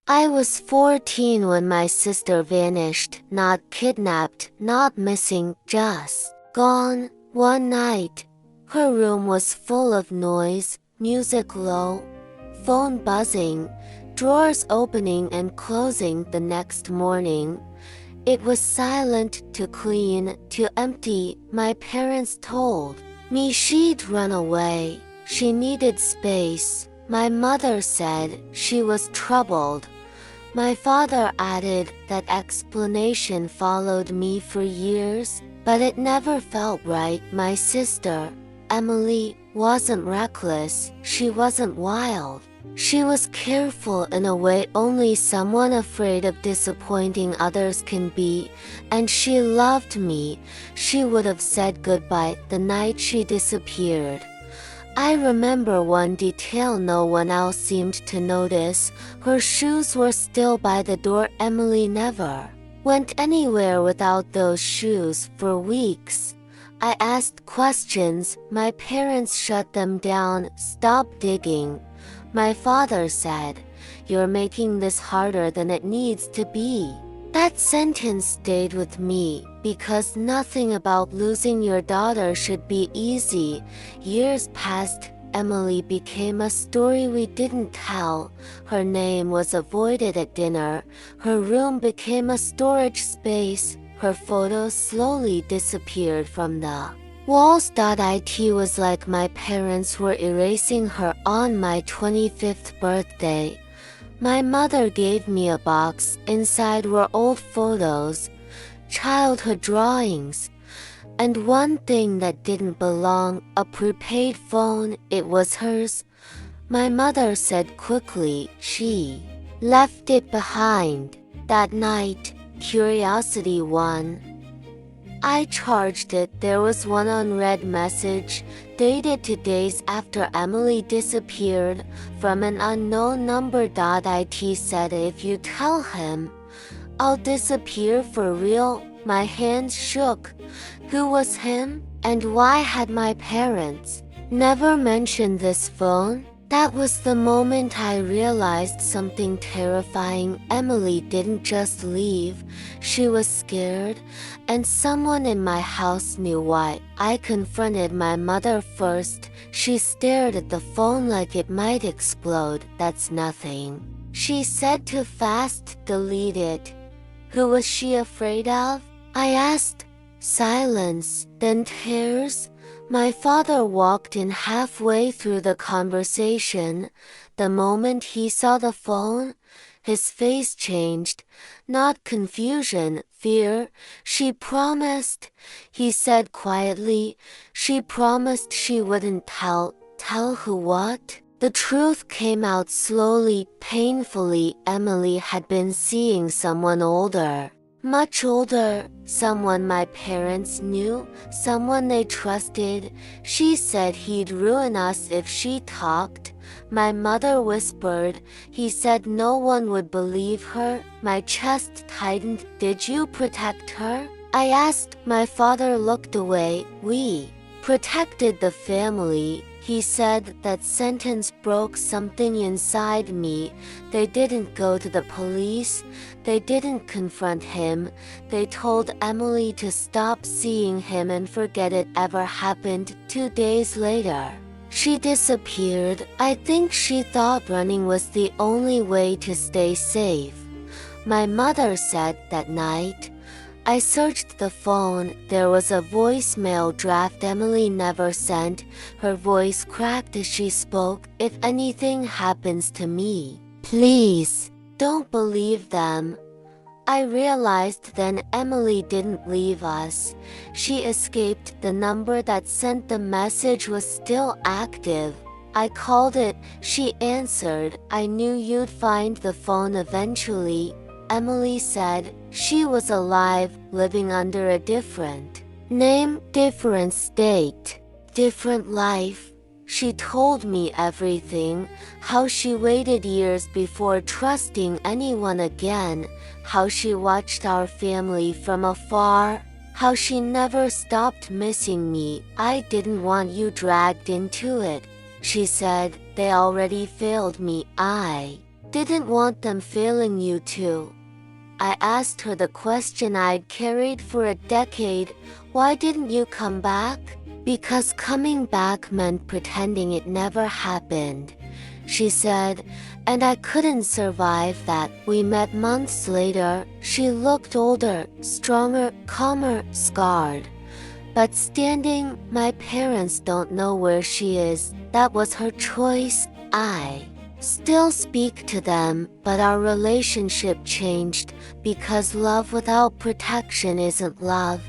I was 14 when my sister vanished, not kidnapped, not missing, just gone. One night, her room was full of noise, music low, phone buzzing, drawers opening and closing. The next morning, it was silent, too clean, too empty. My parents told me she'd run away. She needed space. My mother said she was troubled. My father added that explanation followed me for years, but it never felt right. My sister, Emily, wasn't reckless, she wasn't wild. She was careful in a way only someone afraid of disappointing others can be, and she loved me. She would have said goodbye the night she disappeared. I remember one detail no one else seemed to notice. Her shoes were still by the door. Emily never went anywhere without those shoes for weeks. I asked questions. My parents shut them down. Stop digging. My father said, "You're making this harder than it needs to be." That sentence stayed with me, because nothing about losing your daughter should be easy. Years passed, Emily became a story we didn't tell. Her name was avoided at dinner. Her room became a storage space. Her photos slowly disappeared from the walls. It was like my parents were erasing her. On my 25th birthday, my mother gave me a box. Inside were old photos, childhood drawings, and one thing that didn't belong, a prepaid phone. It was hers. My mother said quickly she left it behind. That night, curiosity won. I charged it. There was one unread message, dated 2 days after Emily disappeared, from an unknown number. It said, "If you tell him, I'll disappear for real." My hands shook. Who was him? And why had my parents never mentioned this phone? That was the moment I realized something terrifying. Emily didn't just leave, she was scared, and someone in my house knew why. I confronted my mother first. She stared at the phone like it might explode. "That's nothing," she said. "Too fast, delete it." Who was she afraid of? I asked. Silence, then tears. My father walked in halfway through the conversation. The moment he saw the phone, his face changed. Not confusion, fear. "She promised," he said quietly. "She promised she wouldn't tell." Tell who? What? The truth came out slowly, painfully. Emily had been seeing someone older. Much older, someone my parents knew, someone they trusted. She said he'd ruin us if she talked. My mother whispered. He said no one would believe her. My chest tightened. "Did you protect her?" I asked. My father looked away. "We protected the family," he said. That sentence broke something inside me. They didn't go to the police. They didn't confront him. They told Emily to stop seeing him and forget it ever happened. 2 days later, she disappeared. I think she thought running was the only way to stay safe. My mother said that night, I searched the phone. There was a voicemail draft Emily never sent. Her voice cracked as she spoke. "If anything happens to me, please don't believe them." I realized then Emily didn't leave us. She escaped. The number that sent the message was still active. I called it. She answered. "I knew you'd find the phone eventually," Emily said. She was alive, living under a different name, different state, different life. She told me everything, how she waited years before trusting anyone again, how she watched our family from afar, how she never stopped missing me. "I didn't want you dragged into it," she said. "They already failed me. I didn't want them feeling you too. I asked her the question I'd carried for a decade, why didn't you come back? Because coming back meant pretending it never happened, she said, and I couldn't survive that. We met months later. She looked older, stronger, calmer, scarred. But standing, my parents don't know where she is. That was her choice. I still speak to them, but our relationship changed because love without protection isn't love.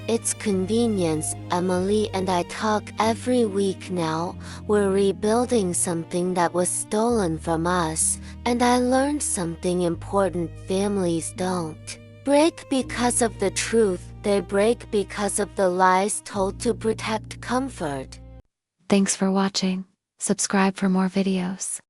It's convenience. Emily and I talk every week now. We're rebuilding something that was stolen from us, and I learned something important. Families don't break because of the truth, they break because of the lies told to protect comfort. Thanks for watching. Subscribe for more videos.